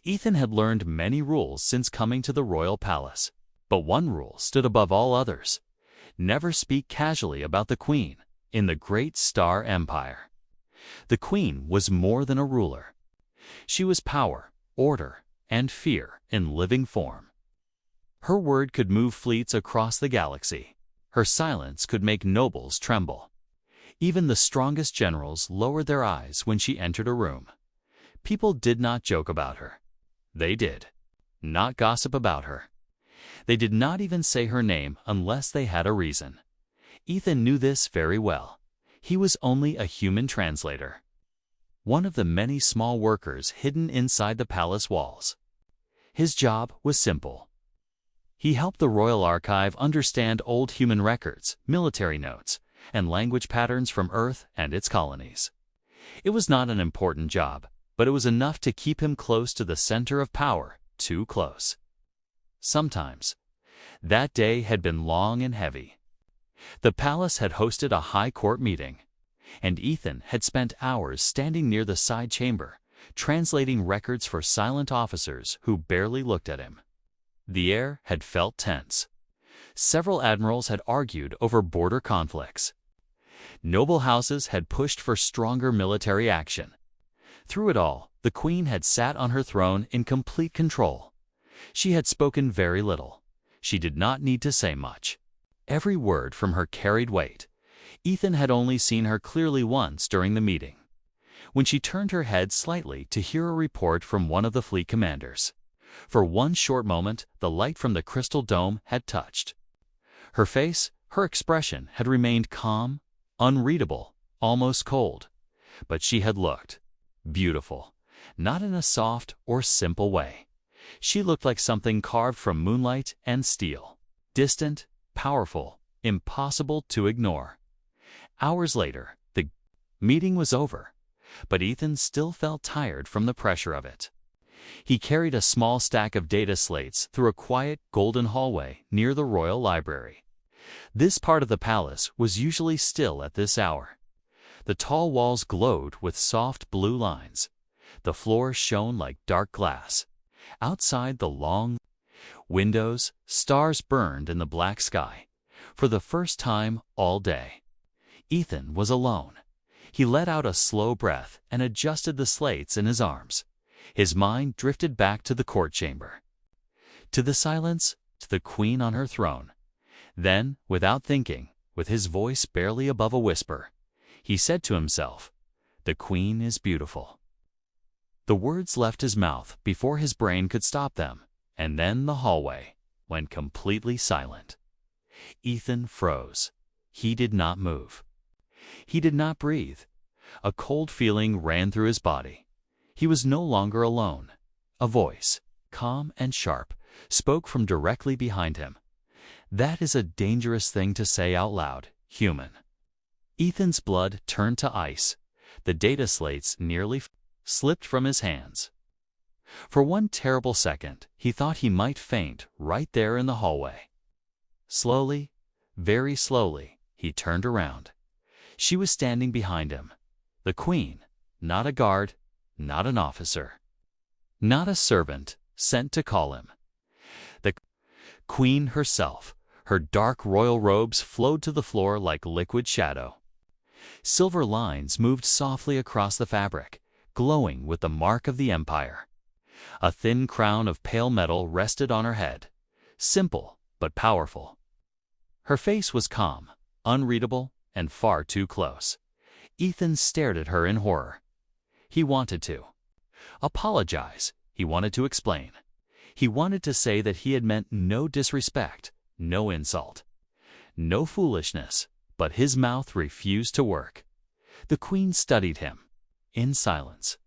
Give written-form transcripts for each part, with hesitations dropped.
Ethan had learned many rules since coming to the royal palace, but one rule stood above all others: never speak casually about the Queen in the great Star Empire. The Queen was more than a ruler. She was power, order, and fear in living form. Her word could move fleets across the galaxy. Her silence could make nobles tremble. Even the strongest generals lowered their eyes when she entered a room. People did not joke about her. They did not gossip about her. They did not even say her name unless they had a reason. Ethan knew this very well. He was only a human translator, one of the many small workers hidden inside the palace walls. His job was simple. He helped the Royal Archive understand old human records, military notes, and language patterns from Earth and its colonies. It was not an important job, but it was enough to keep him close to the center of power, too close. Sometimes, that day had been long and heavy. The palace had hosted a high court meeting, and Ethan had spent hours standing near the side chamber, translating records for silent officers who barely looked at him. The air had felt tense. Several admirals had argued over border conflicts. Noble houses had pushed for stronger military action. Through it all, the Queen had sat on her throne in complete control. She had spoken very little. She did not need to say much. Every word from her carried weight. Ethan had only seen her clearly once during the meeting, when she turned her head slightly to hear a report from one of the fleet commanders. For one short moment, the light from the crystal dome had touched. Her face, her expression had remained calm, unreadable, almost cold. But she had looked beautiful, not in a soft or simple way. She looked like something carved from moonlight and steel, distant, powerful, impossible to ignore. Hours later, the meeting was over, but Ethan still felt tired from the pressure of it. He carried a small stack of data slates through a quiet, golden hallway near the royal library. This part of the palace was usually still at this hour. The tall walls glowed with soft blue lines. The floor shone like dark glass. Outside the long windows, stars burned in the black sky. For the first time all day, Ethan was alone. He let out a slow breath and adjusted the slates in his arms. His mind drifted back to the court chamber, to the silence, to the Queen on her throne. Then, without thinking, with his voice barely above a whisper, he said to himself, "The Queen is beautiful." The words left his mouth before his brain could stop them, and then the hallway went completely silent. Ethan froze. He did not move. He did not breathe. A cold feeling ran through his body. He was no longer alone. A voice, calm and sharp, spoke from directly behind him. "That is a dangerous thing to say out loud, human." Ethan's blood turned to ice. The data slates nearly slipped from his hands. For one terrible second, he thought he might faint right there in the hallway. Slowly, very slowly, he turned around. She was standing behind him. The Queen, not a guard, not an officer, not a servant sent to call him. The Queen herself. Her dark royal robes flowed to the floor like liquid shadow. Silver lines moved softly across the fabric, glowing with the mark of the empire. A thin crown of pale metal rested on her head, simple but powerful. Her face was calm, unreadable, and far too close. Ethan stared at her in horror. He wanted to apologize. He wanted to explain. He wanted to say that he had meant no disrespect, no insult, no foolishness, but his mouth refused to work. The Queen studied him, in silence.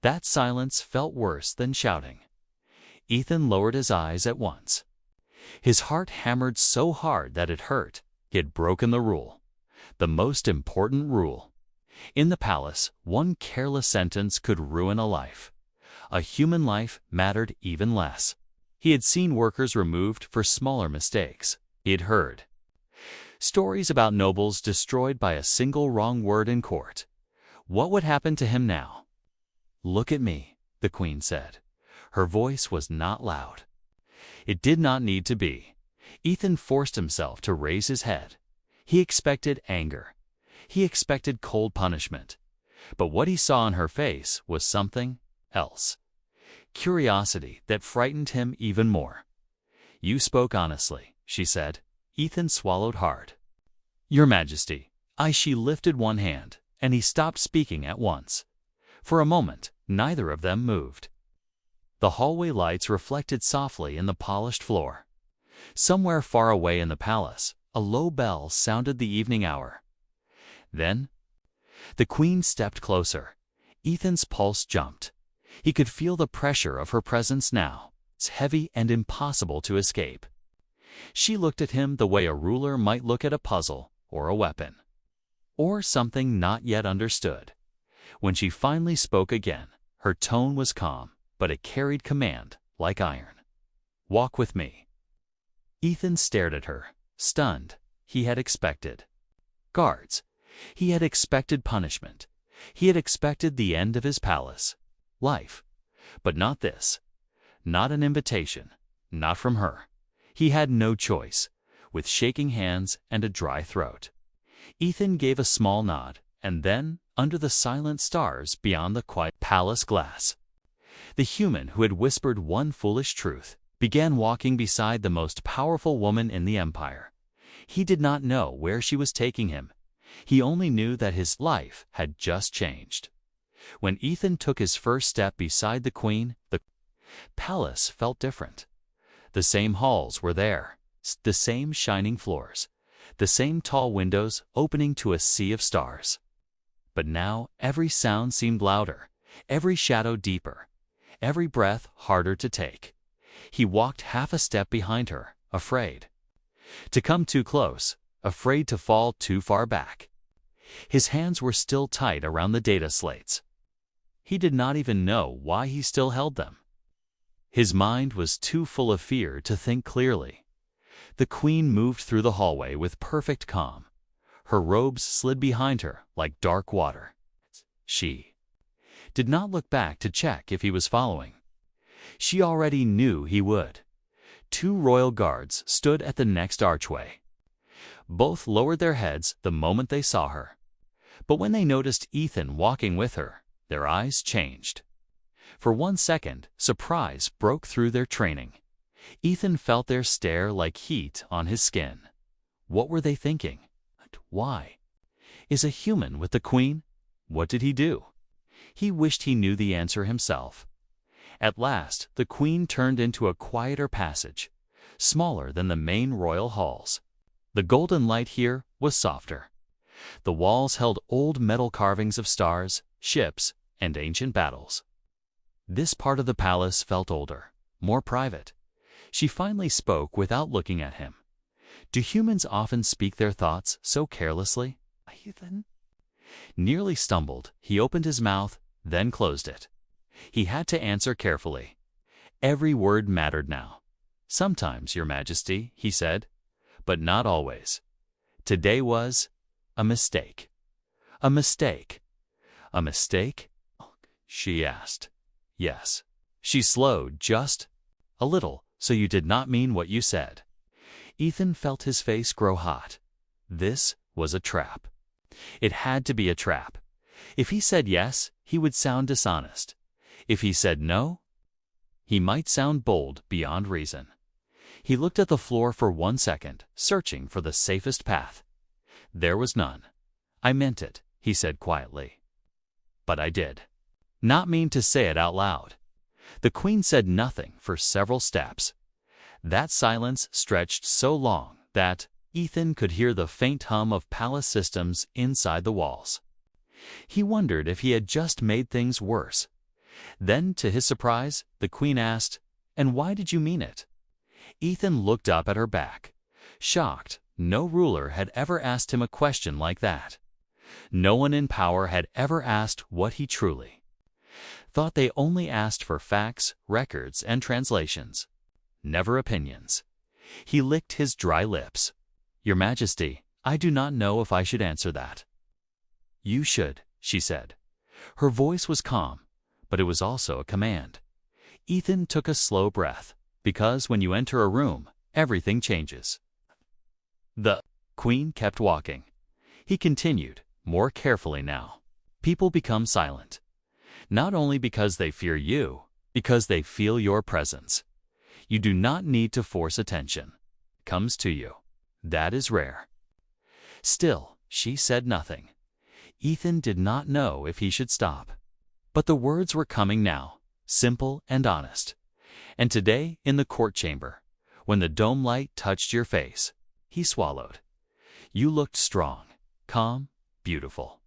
That silence felt worse than shouting. Ethan lowered his eyes at once. His heart hammered so hard that it hurt. He had broken the rule, the most important rule. In the palace, one careless sentence could ruin a life. A human life mattered even less. He had seen workers removed for smaller mistakes. He had heard stories about nobles destroyed by a single wrong word in court. What would happen to him now? "Look at me," the Queen said. Her voice was not loud. It did not need to be. Ethan forced himself to raise his head. He expected anger. He expected cold punishment. But what he saw on her face was something else. Curiosity that frightened him even more. "You spoke honestly," she said. Ethan swallowed hard. "Your Majesty." She lifted one hand, and he stopped speaking at once. For a moment, neither of them moved. The hallway lights reflected softly in the polished floor. Somewhere far away in the palace, a low bell sounded the evening hour. Then, the Queen stepped closer. Ethan's pulse jumped. He could feel the pressure of her presence now. It's heavy and impossible to escape. She looked at him the way a ruler might look at a puzzle or a weapon, or something not yet understood. When she finally spoke again, her tone was calm, but it carried command like iron. "Walk with me." Ethan stared at her, stunned. He had expected guards. He had expected punishment. He had expected the end of his palace life. But not this. Not an invitation. Not from her. He had no choice. With shaking hands and a dry throat, Ethan gave a small nod, and then, under the silent stars beyond the quiet palace glass, the human who had whispered one foolish truth began walking beside the most powerful woman in the empire. He did not know where she was taking him. He only knew that his life had just changed. When Ethan took his first step beside the Queen, the palace felt different. The same halls were there, the same shining floors, the same tall windows opening to a sea of stars. But now every sound seemed louder, every shadow deeper, every breath harder to take. He walked half a step behind her, afraid to come too close, afraid to fall too far back. His hands were still tight around the data slates. He did not even know why he still held them. His mind was too full of fear to think clearly. The Queen moved through the hallway with perfect calm. Her robes slid behind her like dark water. She did not look back to check if he was following. She already knew he would. 2 royal guards stood at the next archway. Both lowered their heads the moment they saw her. But when they noticed Ethan walking with her, their eyes changed. For 1 second, surprise broke through their training. Ethan felt their stare like heat on his skin. What were they thinking? Why? Is a human with the Queen? What did he do? He wished he knew the answer himself. At last, the Queen turned into a quieter passage, smaller than the main royal halls. The golden light here was softer. The walls held old metal carvings of stars, ships, and ancient battles. This part of the palace felt older, more private. She finally spoke without looking at him. Do humans often speak their thoughts so carelessly? Ethan nearly stumbled. He opened his mouth, then closed it. He had to answer carefully. Every word mattered now. "Sometimes, Your Majesty," he said, "but not always. Today was a mistake." "A mistake? A mistake?" she asked. "Yes." She slowed just a little. "So you did not mean what you said." Ethan felt his face grow hot. This was a trap. It had to be a trap. If he said yes, he would sound dishonest. If he said no, he might sound bold beyond reason. He looked at the floor for 1 second, searching for the safest path. There was none. "I meant it," he said quietly. "But I did not mean to say it out loud." The Queen said nothing for several steps. That silence stretched so long that Ethan could hear the faint hum of palace systems inside the walls. He wondered if he had just made things worse. Then, to his surprise, the Queen asked, "And why did you mean it?" Ethan looked up at her back, shocked. No ruler had ever asked him a question like that. No one in power had ever asked what he truly thought. They only asked for facts, records, and translations, never opinions. He licked his dry lips. "Your Majesty, I do not know if I should answer that." "You should," she said. Her voice was calm, but it was also a command. Ethan took a slow breath, because when you enter a room, everything changes. The Queen kept walking. He continued, more carefully now. People become silent. Not only because they fear you, because they feel your presence. You do not need to force attention. It comes to you. That is rare. Still, she said nothing. Ethan did not know if he should stop. But the words were coming now, simple and honest. And today, in the court chamber, when the dome light touched your face, he swallowed. You looked strong, calm, beautiful.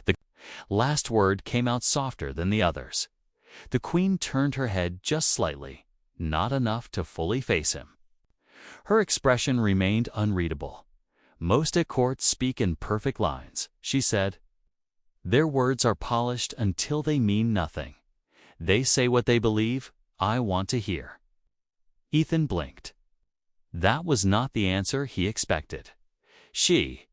The last word came out softer than the others. The Queen turned her head just slightly, not enough to fully face him. Her expression remained unreadable. Most at court speak in perfect lines, she said. Their words are polished until they mean nothing. They say what they believe, I want to hear. Ethan blinked. That was not the answer he expected. She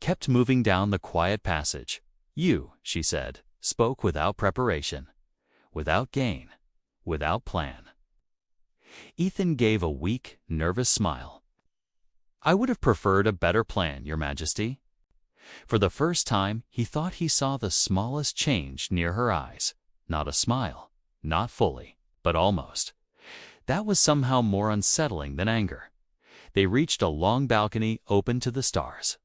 kept moving down the quiet passage. You, she said, spoke without preparation, without gain, without plan. Ethan gave a weak, nervous smile. I would have preferred a better plan, Your Majesty. For the first time, he thought he saw the smallest change near her eyes. Not a smile, not fully, but almost. That was somehow more unsettling than anger. They reached a long balcony open to the stars.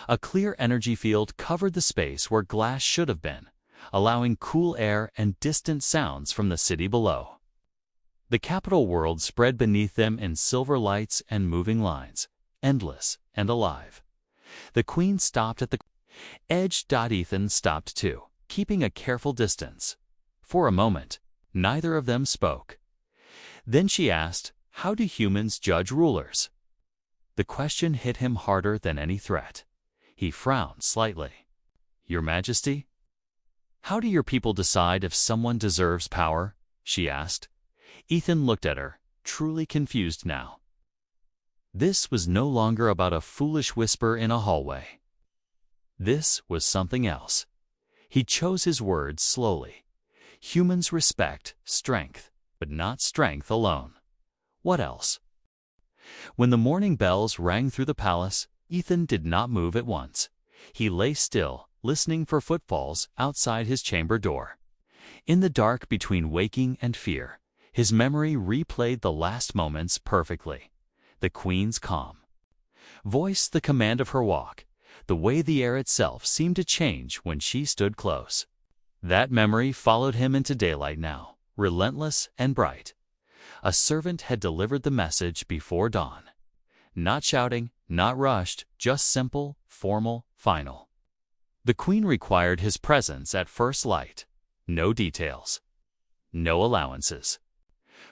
A clear energy field covered the space where glass should have been, allowing cool air and distant sounds from the city below. The capital world spread beneath them in silver lights and moving lines, endless and alive. The Queen stopped at the edge. Ethan stopped too, keeping a careful distance. For a moment, neither of them spoke. Then she asked, how do humans judge rulers? The question hit him harder than any threat. He frowned slightly. Your Majesty? How do your people decide if someone deserves power? She asked. Ethan looked at her, truly confused now. This was no longer about a foolish whisper in a hallway. This was something else. He chose his words slowly. Humans respect strength, but not strength alone. What else? When the morning bells rang through the palace, Ethan did not move at once. He lay still, listening for footfalls outside his chamber door. In the dark between waking and fear, his memory replayed the last moments perfectly. The Queen's calm voice, the command of her walk, the way the air itself seemed to change when she stood close. That memory followed him into daylight now, relentless and bright. A servant had delivered the message before dawn. Not shouting, not rushed, just simple, formal, final. The Queen required his presence at first light. No details. No allowances.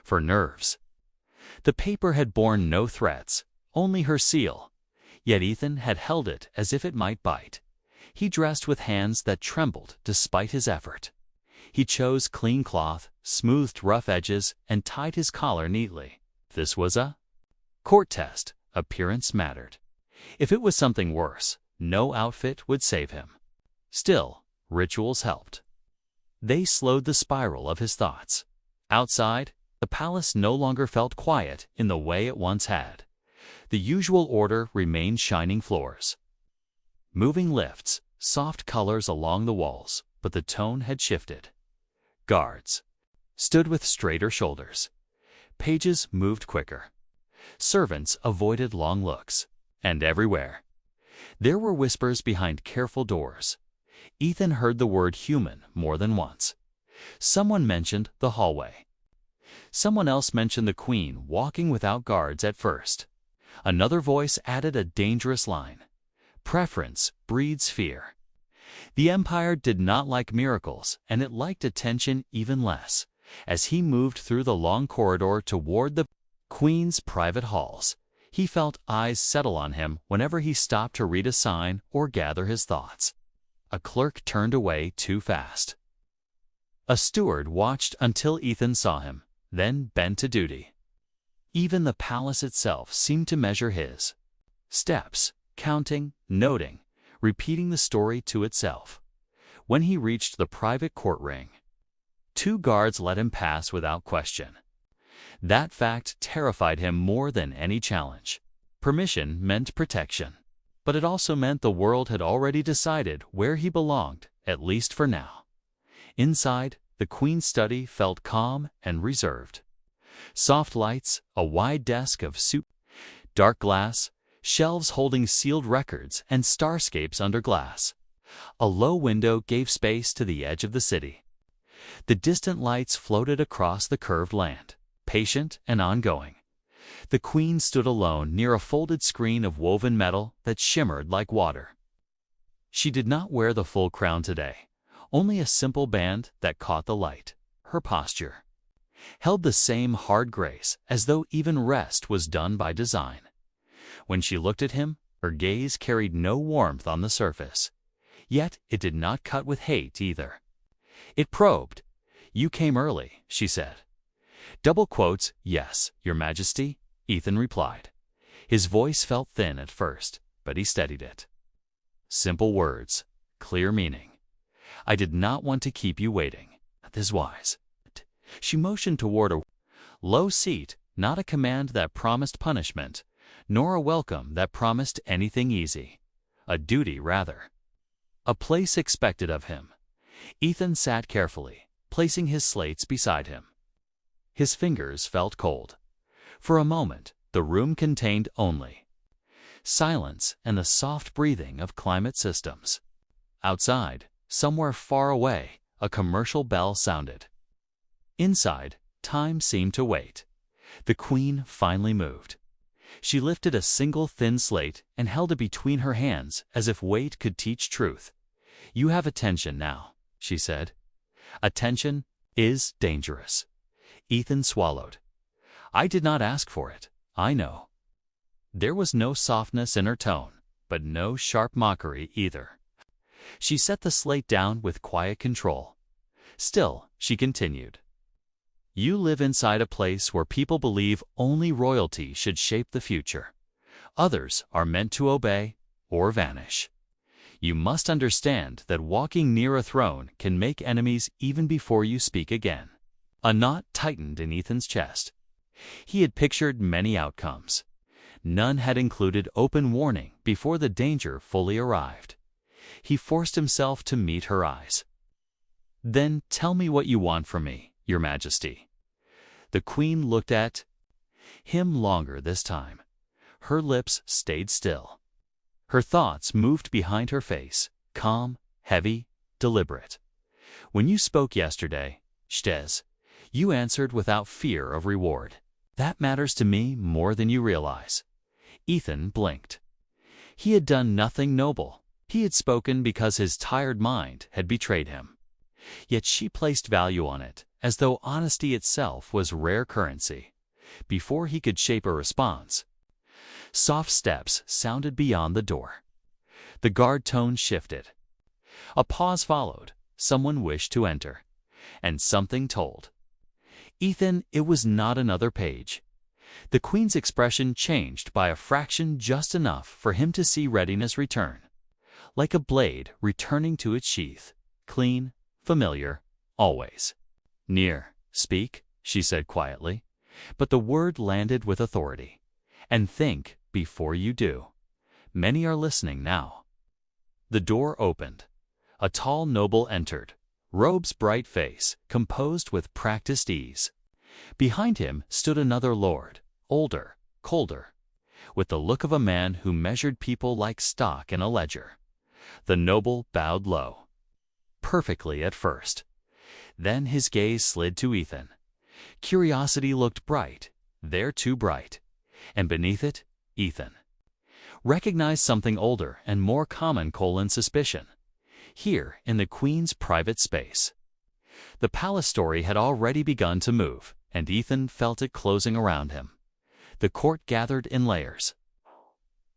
For nerves. The paper had borne no threats, only her seal. Yet Ethan had held it as if it might bite. He dressed with hands that trembled despite his effort. He chose clean cloth, smoothed rough edges, and tied his collar neatly. This was a court test. Appearance mattered. If it was something worse, no outfit would save him. Still, rituals helped. They slowed the spiral of his thoughts. Outside, the palace no longer felt quiet in the way it once had. The usual order remained: shining floors, moving lifts, soft colors along the walls, but the tone had shifted. Guards stood with straighter shoulders. Pages moved quicker. Servants avoided long looks. And everywhere, there were whispers behind careful doors. Ethan heard the word human more than once. Someone mentioned the hallway. Someone else mentioned the Queen walking without guards at first. Another voice added a dangerous line. Preference breeds fear. The Empire did not like miracles, and it liked attention even less. As he moved through the long corridor toward the Queen's private halls, he felt eyes settle on him whenever he stopped to read a sign or gather his thoughts. A clerk turned away too fast. A steward watched until Ethan saw him, then bent to duty. Even the palace itself seemed to measure his steps, counting, noting, repeating the story to itself. When he reached the private court ring, 2 guards let him pass without question. That fact terrified him more than any challenge. Permission meant protection, but it also meant the world had already decided where he belonged, at least for now. Inside, the Queen's study felt calm and reserved. Soft lights, a wide desk of soup, dark glass, shelves holding sealed records, and starscapes under glass. A low window gave space to the edge of the city. The distant lights floated across the curved land, patient and ongoing. The Queen stood alone near a folded screen of woven metal that shimmered like water. She did not wear the full crown today, only a simple band that caught the light. Her posture held the same hard grace, as though even rest was done by design. When she looked at him, her gaze carried no warmth on the surface. Yet it did not cut with hate either. It probed. "You came early," she said. Double quotes, "Yes, Your Majesty," Ethan replied. His voice felt thin at first, but he steadied it. Simple words, clear meaning. "I did not want to keep you waiting. This is wise." She motioned toward a low seat, not a command that promised punishment, nor a welcome that promised anything easy. A duty, rather. A place expected of him. Ethan sat carefully, placing his slates beside him. His fingers felt cold. For a moment, the room contained only silence and the soft breathing of climate systems. Outside, somewhere far away, a commercial bell sounded. Inside, time seemed to wait. The Queen finally moved. She lifted a single thin slate and held it between her hands as if weight could teach truth. "You have attention now," she said. "Attention is dangerous." Ethan swallowed. "I did not ask for it, I know." There was no softness in her tone, but no sharp mockery either. She set the slate down with quiet control. Still, she continued. "You live inside a place where people believe only royalty should shape the future. Others are meant to obey or vanish. You must understand that walking near a throne can make enemies even before you speak again." A knot tightened in Ethan's chest. He had pictured many outcomes. None had included open warning before the danger fully arrived. He forced himself to meet her eyes. "Then tell me what you want from me, Your Majesty." The Queen looked at him longer this time. Her lips stayed still. Her thoughts moved behind her face, calm, heavy, deliberate. "When you spoke yesterday, Shtez, you answered without fear of reward. That matters to me more than you realize." Ethan blinked. He had done nothing noble. He had spoken because his tired mind had betrayed him. Yet she placed value on it, as though honesty itself was rare currency. Before he could shape a response, soft steps sounded beyond the door. The guard tone shifted. A pause followed. Someone wished to enter. And something told. Ethan, it was not another page. The Queen's expression changed by a fraction, just enough for him to see readiness return. Like a blade returning to its sheath. Clean, familiar, always. "Near, speak," she said quietly, but the word landed with authority. "And think before you do. Many are listening now." The door opened. A tall noble entered, robe's bright face composed with practiced ease. Behind him stood another lord, older, colder, with the look of a man who measured people like stock in a ledger. The noble bowed low. Perfectly at first. Then his gaze slid to Ethan. Curiosity looked bright, there too bright, and beneath it, Ethan recognized something older and more common: suspicion. Here, in the Queen's private space. The palace story had already begun to move, and Ethan felt it closing around him. The court gathered in layers,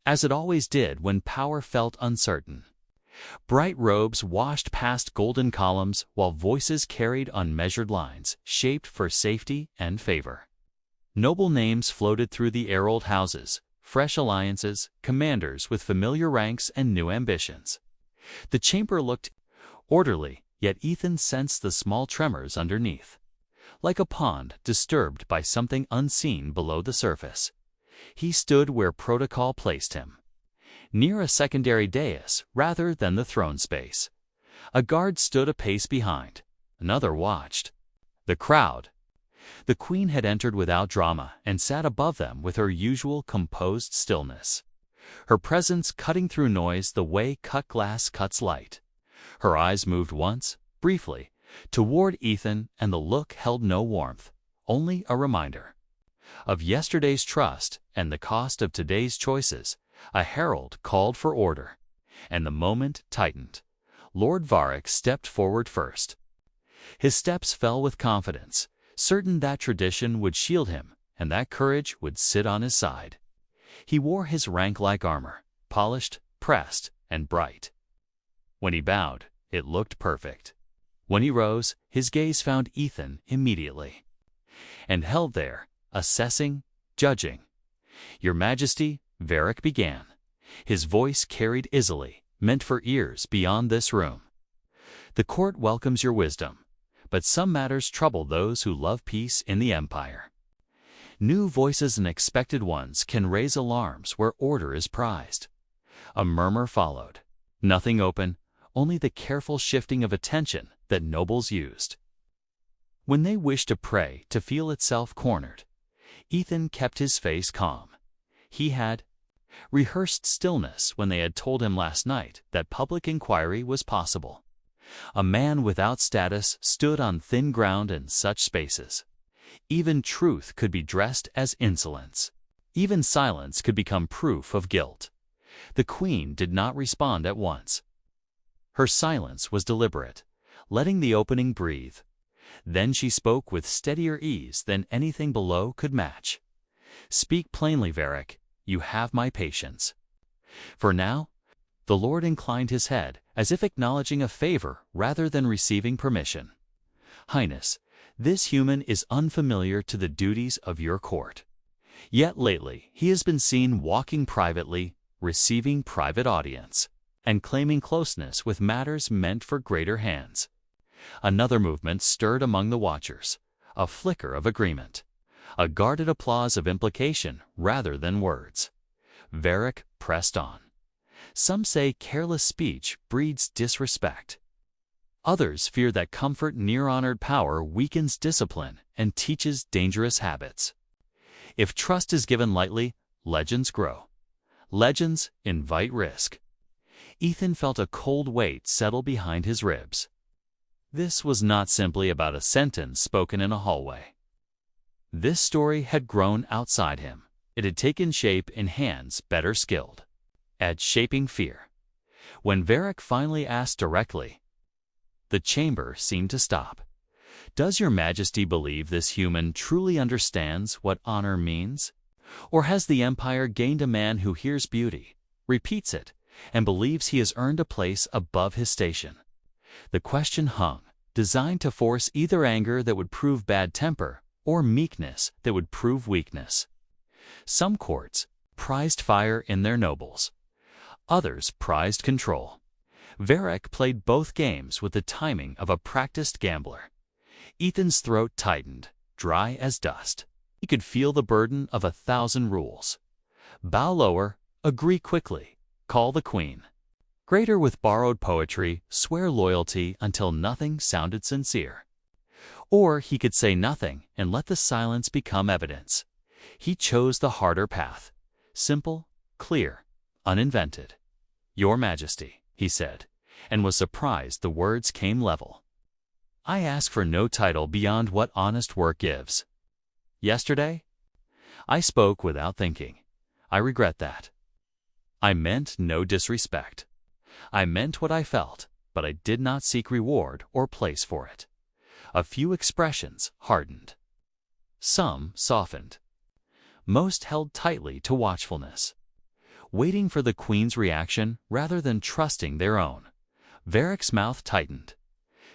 as it always did when power felt uncertain. Bright robes washed past golden columns, while voices carried unmeasured lines, shaped for safety and favor. Noble names floated through the air-old houses, fresh alliances, commanders with familiar ranks and new ambitions. The chamber looked orderly, Yet Ethan sensed the small tremors underneath. Like a pond disturbed by something unseen below the surface. He stood where protocol placed him, near a secondary dais rather than the throne space. A guard stood a pace behind. Another watched. The crowd. The queen had entered without drama and sat above them with her usual composed stillness. Her presence cutting through noise the way cut glass cuts light. Her eyes moved once, briefly, toward Ethan, and the look held no warmth, only a reminder. Of yesterday's trust and the cost of today's choices, a herald called for order, and the moment tightened. Lord Varric stepped forward first. His steps fell with confidence, certain that tradition would shield him and that courage would sit on his side. He wore his rank-like armor, polished, pressed, and bright. When he bowed, it looked perfect. When he rose, his gaze found Ethan immediately, and held there, assessing, judging. "Your Majesty," Varric began. His voice carried easily, meant for ears beyond this room. "The court welcomes your wisdom, but some matters trouble those who love peace in the Empire. New voices and expected ones can raise alarms where order is prized." A murmur followed. Nothing open, only the careful shifting of attention that nobles used. When they wished to pray to feel itself cornered, Ethan kept his face calm. He had rehearsed stillness when they had told him last night that public inquiry was possible. A man without status stood on thin ground in such spaces. Even truth could be dressed as insolence. Even silence could become proof of guilt. The queen did not respond at once. Her silence was deliberate, letting the opening breathe. Then she spoke with steadier ease than anything below could match. "Speak plainly, Varric. You have my patience." For now, the Lord inclined his head as if acknowledging a favor rather than receiving permission. "Highness, this human is unfamiliar to the duties of your court. Yet lately he has been seen walking privately, receiving private audience, and claiming closeness with matters meant for greater hands." Another movement stirred among the watchers, a flicker of agreement, a guarded applause of implication rather than words. Varric pressed on. Some say careless speech breeds disrespect. Others fear that comfort near honored power weakens discipline and teaches dangerous habits. If trust is given lightly, legends grow. Legends invite risk. Ethan felt a cold weight settle behind his ribs. This was not simply about a sentence spoken in a hallway. This story had grown outside him. It had taken shape in hands better skilled at shaping fear. When Varric finally asked directly, the chamber seemed to stop. "Does your Majesty believe this human truly understands what honor means? Or has the Empire gained a man who hears beauty, repeats it, and believes he has earned a place above his station?" The question hung, designed to force either anger that would prove bad temper or meekness that would prove weakness. Some courts prized fire in their nobles. Others prized control. Varric played both games with the timing of a practiced gambler. Ethan's throat tightened, dry as dust. He could feel the burden of 1,000 rules. Bow lower, agree quickly, call the queen. Greater with borrowed poetry, swear loyalty until nothing sounded sincere. Or he could say nothing and let the silence become evidence. He chose the harder path. Simple, clear, uninvented. "Your Majesty," he said, and was surprised the words came level. "I ask for no title beyond what honest work gives. Yesterday, I spoke without thinking. I regret that. I meant no disrespect. I meant what I felt, but I did not seek reward or place for it." A few expressions hardened. Some softened. Most held tightly to watchfulness, waiting for the queen's reaction rather than trusting their own. Varric's mouth tightened.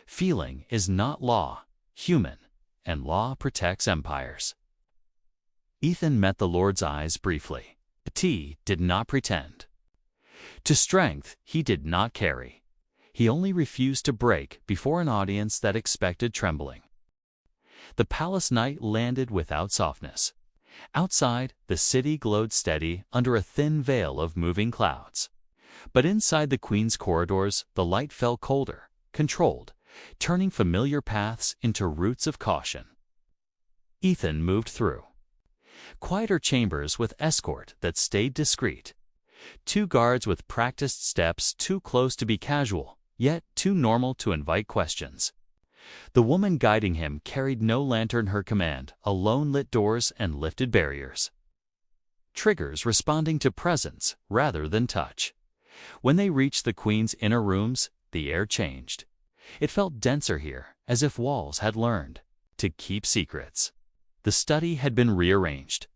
Feeling is not law, human, and law protects empires. Ethan met the Lord's eyes briefly. He did not pretend. To strength he did not carry. He only refused to break before an audience that expected trembling. The palace night landed without softness. Outside, the city glowed steady under a thin veil of moving clouds. But inside the Queen's corridors, the light fell colder, controlled, turning familiar paths into roots of caution. Ethan moved through. Quieter chambers with escort that stayed discreet. 2 guards with practiced steps too close to be casual, yet too normal to invite questions. The woman guiding him carried no lantern her command, alone lit doors and lifted barriers. Triggers responding to presence rather than touch. When they reached the Queen's inner rooms, the air changed. It felt denser here, as if walls had learned to keep secrets. The study had been rearranged.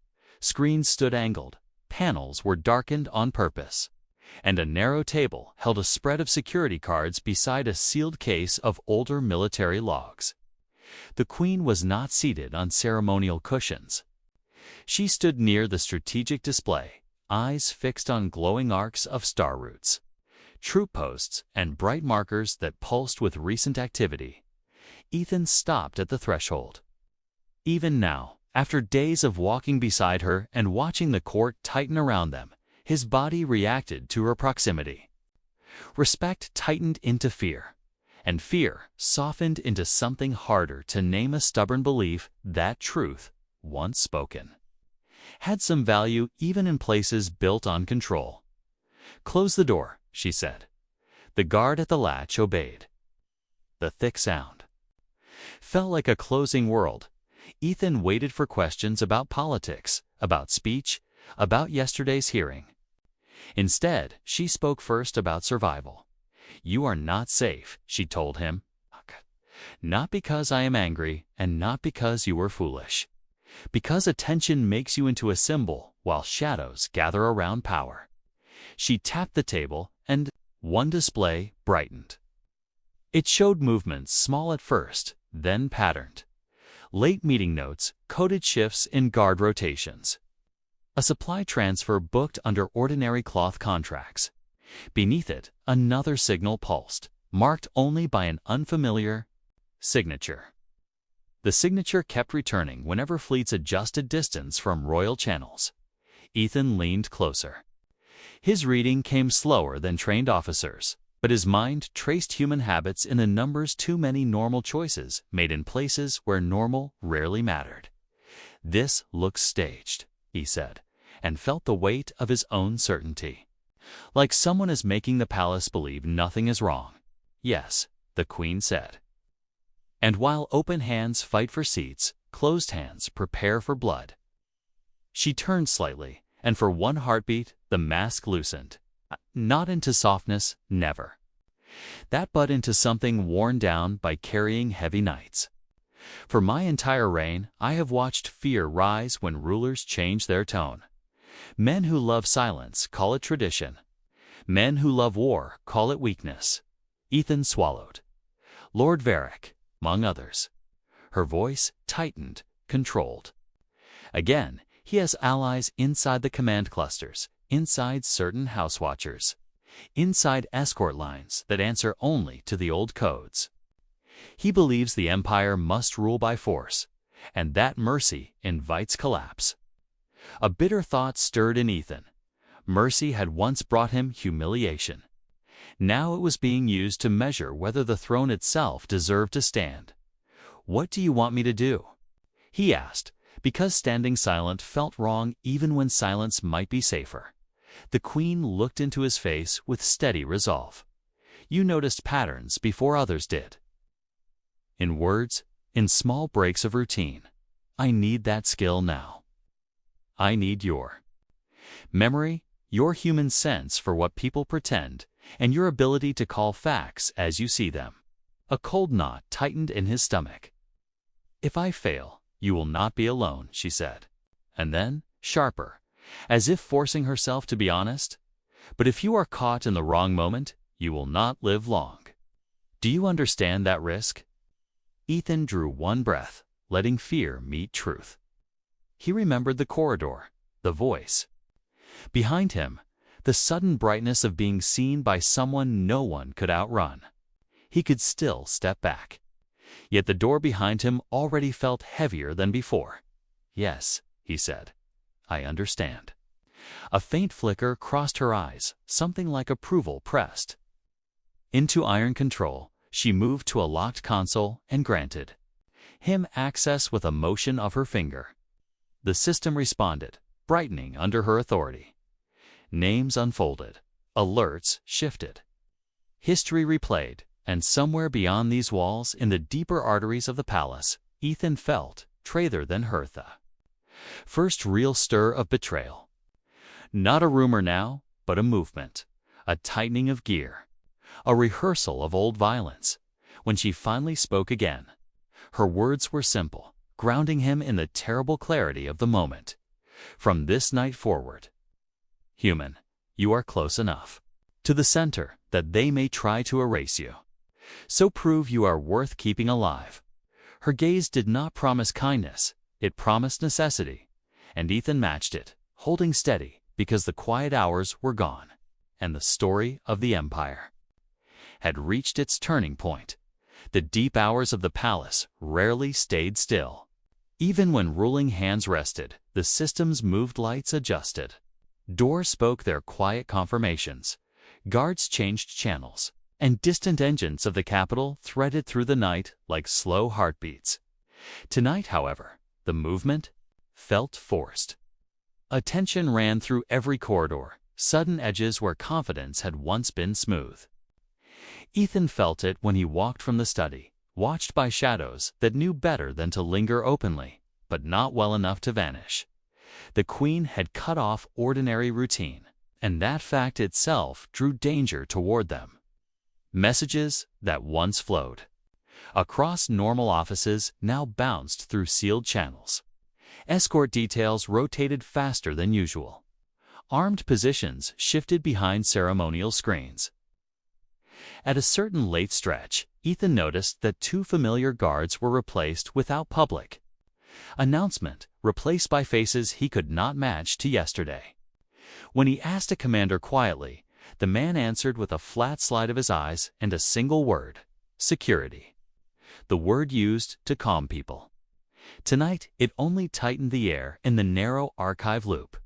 Screens stood angled, panels were darkened on purpose, and a narrow table held a spread of security cards beside a sealed case of older military logs. The Queen was not seated on ceremonial cushions. She stood near the strategic display, eyes fixed on glowing arcs of star routes, troop posts, and bright markers that pulsed with recent activity. Ethan stopped at the threshold. Even now, after days of walking beside her and watching the court tighten around them, his body reacted to her proximity. Respect tightened into fear, and fear softened into something harder to name, a stubborn belief that truth, once spoken, had some value even in places built on control. "Close the door," she said. The guard at the latch obeyed. The thick sound felt like a closing world. Ethan waited for questions about politics, about speech, about yesterday's hearing. Instead, she spoke first about survival. "You are not safe," she told him. "Not because I am angry, and not because you were foolish. Because attention makes you into a symbol, while shadows gather around power." She tapped the table, and one display brightened. It showed movements small at first, then patterned. Late meeting notes, coded shifts in guard rotations. A supply transfer booked under ordinary cloth contracts. Beneath it, another signal pulsed, marked only by an unfamiliar signature. The signature kept returning whenever fleets adjusted distance from royal channels. Ethan leaned closer. His reading came slower than trained officers, but his mind traced human habits in the numbers too many normal choices made in places where normal rarely mattered. "This looks staged," he said, and felt the weight of his own certainty. "Like someone is making the palace believe nothing is wrong." "Yes," the Queen said. "And while open hands fight for seats, closed hands prepare for blood." She turned slightly, and for one heartbeat, the mask loosened. Not into softness, never. That but into something worn down by carrying heavy nights. "For my entire reign, I have watched fear rise when rulers change their tone. Men who love silence call it tradition. Men who love war call it weakness." Ethan swallowed. "Lord Varric, among others." Her voice tightened, controlled. "Again, he has allies inside the command clusters, inside certain house watchers, inside escort lines that answer only to the old codes. He believes the empire must rule by force, and that mercy invites collapse." A bitter thought stirred in Ethan. Mercy had once brought him humiliation. Now it was being used to measure whether the throne itself deserved to stand. "What do you want me to do?" he asked, because standing silent felt wrong even when silence might be safer. The Queen looked into his face with steady resolve. "You noticed patterns before others did. In words, in small breaks of routine. I need that skill now. I need your memory, your human sense for what people pretend, and your ability to call facts as you see them." A cold knot tightened in his stomach. "If I fail, you will not be alone," she said. And then, sharper, as if forcing herself to be honest, "But if you are caught in the wrong moment, you will not live long. Do you understand that risk?" Ethan drew one breath, letting fear meet truth. He remembered the corridor, the voice. Behind him, the sudden brightness of being seen by someone no one could outrun. He could still step back. Yet the door behind him already felt heavier than before. "Yes," he said, "I understand." A faint flicker crossed her eyes, something like approval pressed into iron control. She moved to a locked console and granted him access with a motion of her finger. The system responded, brightening under her authority. Names unfolded, alerts shifted. History replayed, and somewhere beyond these walls, in the deeper arteries of the palace, Ethan felt traither than Hertha. First real stir of betrayal. Not a rumor now, but a movement, a tightening of gear, a rehearsal of old violence. When she finally spoke again, her words were simple, grounding him in the terrible clarity of the moment. "From this night forward, human, you are close enough to the center that they may try to erase you. So prove you are worth keeping alive." Her gaze did not promise kindness, it promised necessity, and Ethan matched it, holding steady, because the quiet hours were gone, and the story of the empire had reached its turning point. The deep hours of the palace rarely stayed still. Even when ruling hands rested, the system's moved lights adjusted. Doors spoke their quiet confirmations, guards changed channels, and distant engines of the capital threaded through the night like slow heartbeats. Tonight, however, the movement felt forced. A tension ran through every corridor, sudden edges where confidence had once been smooth. Ethan felt it when he walked from the study, watched by shadows that knew better than to linger openly, but not well enough to vanish. The Queen had cut off ordinary routine, and that fact itself drew danger toward them. Messages that once flowed across normal offices now bounced through sealed channels. Escort details rotated faster than usual. Armed positions shifted behind ceremonial screens. At a certain late stretch, Ethan noticed that 2 familiar guards were replaced without public announcement, replaced by faces he could not match to yesterday. When he asked a commander quietly, the man answered with a flat slide of his eyes and a single word: security. The word used to calm people. Tonight, it only tightened the air in the narrow archive loop.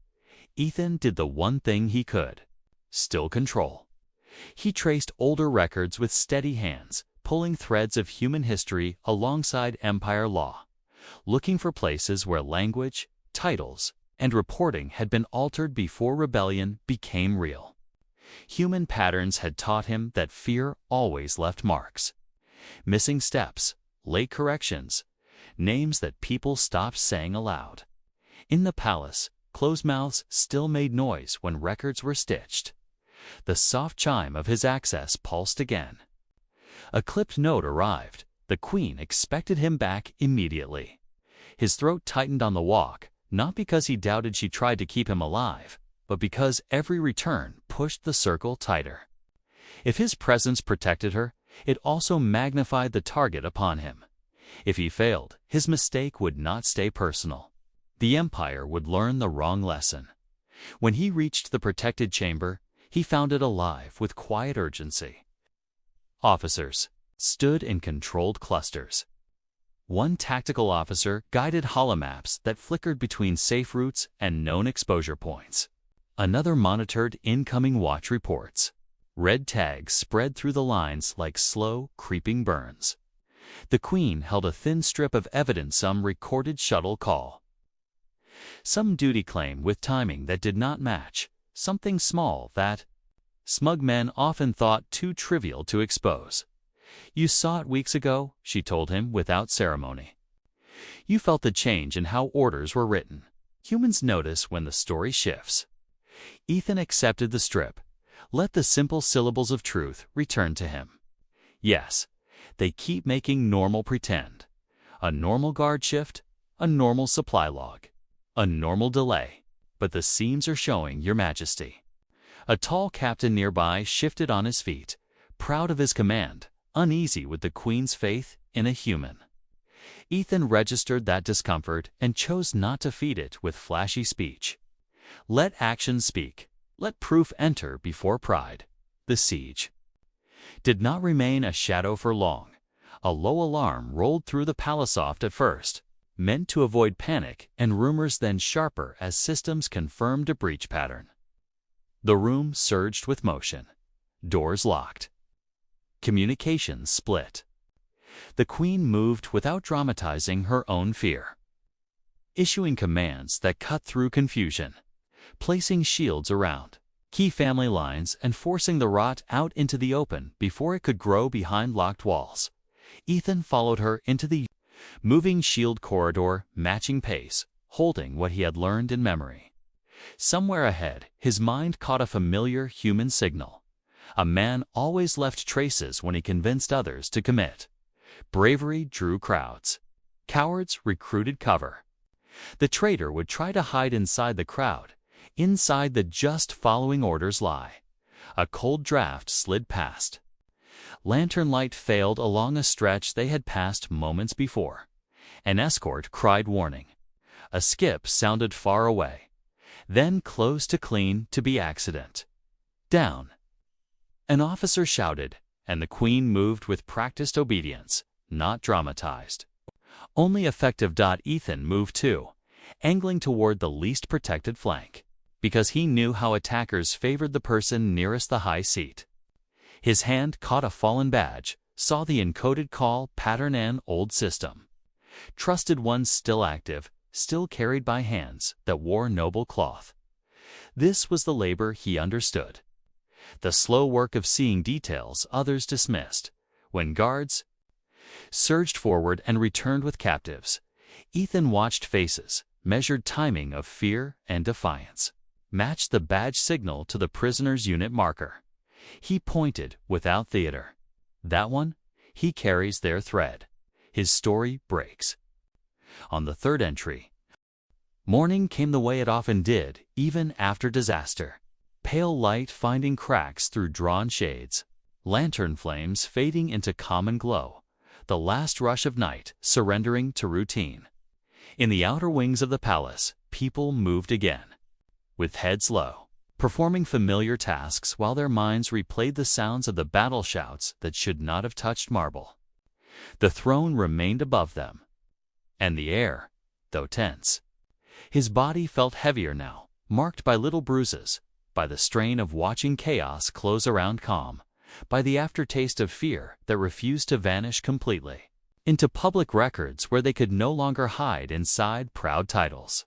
Ethan did the one thing he could: still control. He traced older records with steady hands, pulling threads of human history alongside empire law, looking for places where language, titles, and reporting had been altered before rebellion became real. Human patterns had taught him that fear always left marks. Missing steps, late corrections, names that people stopped saying aloud. In the palace, closed mouths still made noise when records were stitched. The soft chime of his access pulsed again. A clipped note arrived. The Queen expected him back immediately. His throat tightened on the walk, not because he doubted she tried to keep him alive, but because every return pushed the circle tighter. If his presence protected her, it also magnified the target upon him. If he failed, his mistake would not stay personal. The Empire would learn the wrong lesson. When he reached the protected chamber, he found it alive with quiet urgency. Officers stood in controlled clusters. One tactical officer guided holomaps that flickered between safe routes and known exposure points. Another monitored incoming watch reports. Red tags spread through the lines like slow, creeping burns. The Queen held a thin strip of evidence, some recorded shuttle call, some duty claim with timing that did not match, something small that smug men often thought too trivial to expose. "You saw it weeks ago," she told him without ceremony. "You felt the change in how orders were written. Humans notice when the story shifts." Ethan accepted the strip. Let the simple syllables of truth return to him. Yes, they keep making normal pretend. A normal guard shift, a normal supply log, a normal delay, but the seams are showing, Your Majesty. A tall captain nearby shifted on his feet, proud of his command, uneasy with the Queen's faith in a human. Ethan registered that discomfort and chose not to feed it with flashy speech. Let actions speak. Let proof enter before pride. The siege did not remain a shadow for long. A low alarm rolled through the palaceoft at first, meant to avoid panic and rumors, then sharper as systems confirmed a breach pattern. The room surged with motion. Doors locked. Communications split. The Queen moved without dramatizing her own fear, issuing commands that cut through confusion, placing shields around key family lines and forcing the rot out into the open before it could grow behind locked walls. Ethan followed her into the moving shield corridor, matching pace, holding what he had learned in memory. Somewhere ahead, his mind caught a familiar human signal. A man always left traces when he convinced others to commit. Bravery drew crowds. Cowards recruited cover. The traitor would try to hide inside the crowd, inside the just following orders lie. A cold draft slid past. Lantern light failed along a stretch they had passed moments before. An escort cried warning. A skip sounded far away. Then close to clean to be accident. Down. An officer shouted, and the Queen moved with practiced obedience, not dramatized. Only effective. Ethan moved too, angling toward the least protected flank, because he knew how attackers favored the person nearest the high seat. His hand caught a fallen badge, saw the encoded call pattern, an old system. Trusted ones still active, still carried by hands that wore noble cloth. This was the labor he understood. The slow work of seeing details others dismissed. When guards surged forward and returned with captives, Ethan watched faces, measured timing of fear and defiance, matched the badge signal to the prisoner's unit marker. He pointed without theater. That one, he carries their thread. His story breaks. On the third entry, morning came the way it often did, even after disaster. Pale light finding cracks through drawn shades. Lantern flames fading into common glow. The last rush of night surrendering to routine. In the outer wings of the palace, people moved again, with heads low, performing familiar tasks while their minds replayed the sounds of the battle shouts that should not have touched marble. The throne remained above them, and the air, though tense. His body felt heavier now, marked by little bruises, by the strain of watching chaos close around calm, by the aftertaste of fear that refused to vanish completely into public records where they could no longer hide inside proud titles.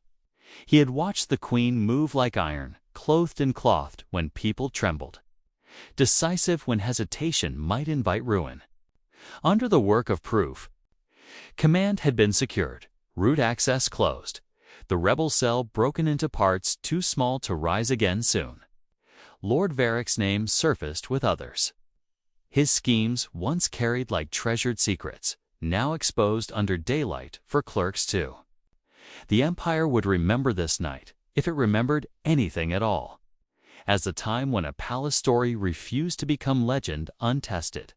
He had watched the Queen move like iron, clothed and clothed when people trembled, decisive when hesitation might invite ruin. Under the work of proof, command had been secured, route access closed, the rebel cell broken into parts too small to rise again soon. Lord Varric's name surfaced with others. His schemes, once carried like treasured secrets, now exposed under daylight for clerks too. The Empire would remember this night, if it remembered anything at all, as the time when a palace story refused to become legend untested.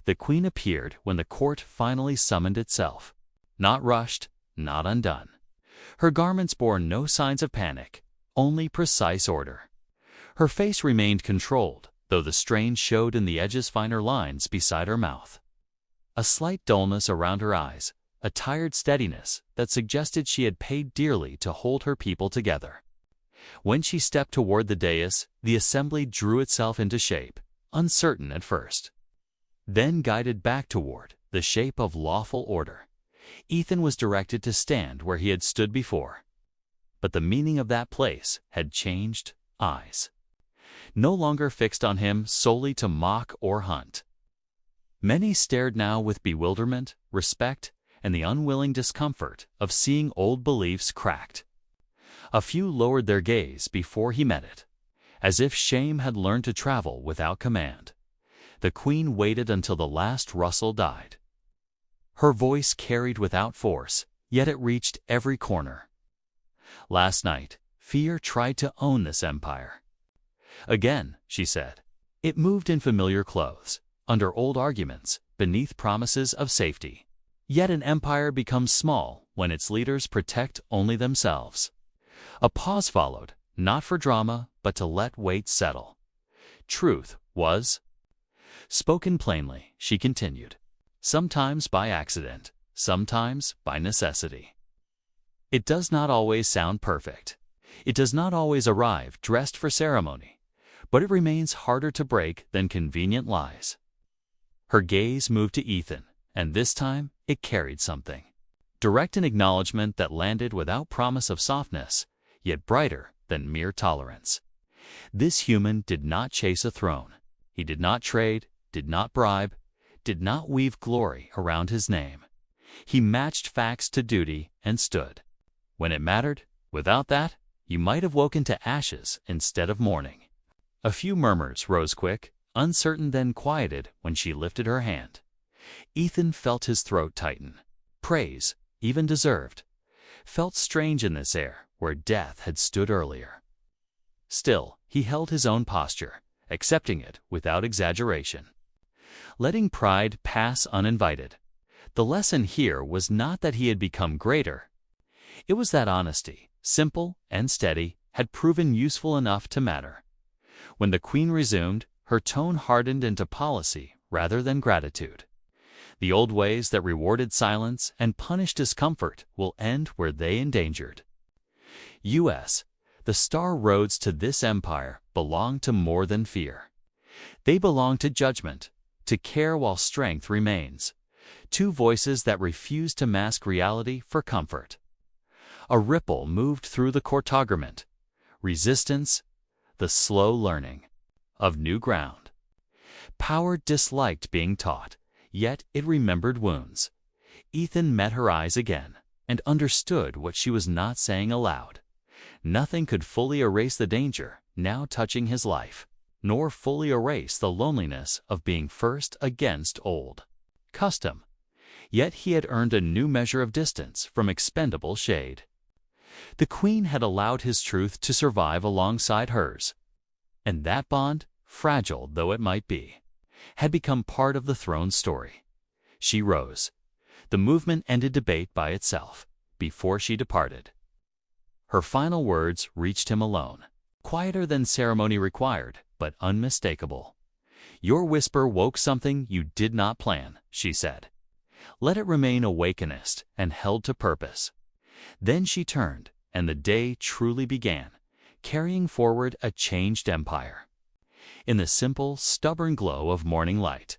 The Queen appeared when the court finally summoned itself. Not rushed, not undone. Her garments bore no signs of panic, only precise order. Her face remained controlled, though the strain showed in the edges finer lines beside her mouth. A slight dullness around her eyes, a tired steadiness that suggested she had paid dearly to hold her people together. When she stepped toward the dais, the assembly drew itself into shape, uncertain at first, then guided back toward the shape of lawful order. Ethan was directed to stand where he had stood before. But the meaning of that place had changed. Eyes no longer fixed on him solely to mock or hunt. Many stared now with bewilderment, respect, and the unwilling discomfort of seeing old beliefs cracked. A few lowered their gaze before he met it, as if shame had learned to travel without command. The Queen waited until the last rustle died. Her voice carried without force, yet it reached every corner. Last night, fear tried to own this empire. Again, she said. It moved in familiar clothes, under old arguments, beneath promises of safety. Yet an empire becomes small when its leaders protect only themselves. A pause followed, not for drama, but to let weight settle. Truth was spoken plainly, she continued, sometimes by accident, sometimes by necessity. It does not always sound perfect. It does not always arrive dressed for ceremony, but it remains harder to break than convenient lies. Her gaze moved to Ethan, and this time it carried something. Direct an acknowledgement that landed without promise of softness, yet brighter than mere tolerance. This human did not chase a throne. He did not trade, did not bribe, did not weave glory around his name. He matched facts to duty and stood. When it mattered, without that, you might have woken to ashes instead of mourning. A few murmurs rose quick, uncertain, then quieted when she lifted her hand. Ethan felt his throat tighten. Praise, even deserved, felt strange in this air where death had stood earlier. Still, he held his own posture, accepting it without exaggeration. Letting pride pass uninvited. The lesson here was not that he had become greater. It was that honesty, simple and steady, had proven useful enough to matter. When the Queen resumed, her tone hardened into policy rather than gratitude. The old ways that rewarded silence and punished discomfort will end where they endangered. U.S. The star roads to this empire belong to more than fear. They belong to judgment, to care while strength remains, two voices that refuse to mask reality for comfort. A ripple moved through the courtograment. Resistance, the slow learning of new ground. Power disliked being taught, yet it remembered wounds. Ethan met her eyes again and understood what she was not saying aloud. Nothing could fully erase the danger now touching his life, nor fully erase the loneliness of being first against old custom. Yet he had earned a new measure of distance from expendable shade. The Queen had allowed his truth to survive alongside hers, and that bond, fragile though it might be, had become part of the throne's story. She rose. The movement ended debate by itself before she departed. Her final words reached him alone, quieter than ceremony required, but unmistakable. Your whisper woke something you did not plan, she said. Let it remain awakenist and held to purpose. Then she turned, and the day truly began, carrying forward a changed empire. In the simple, stubborn glow of morning light,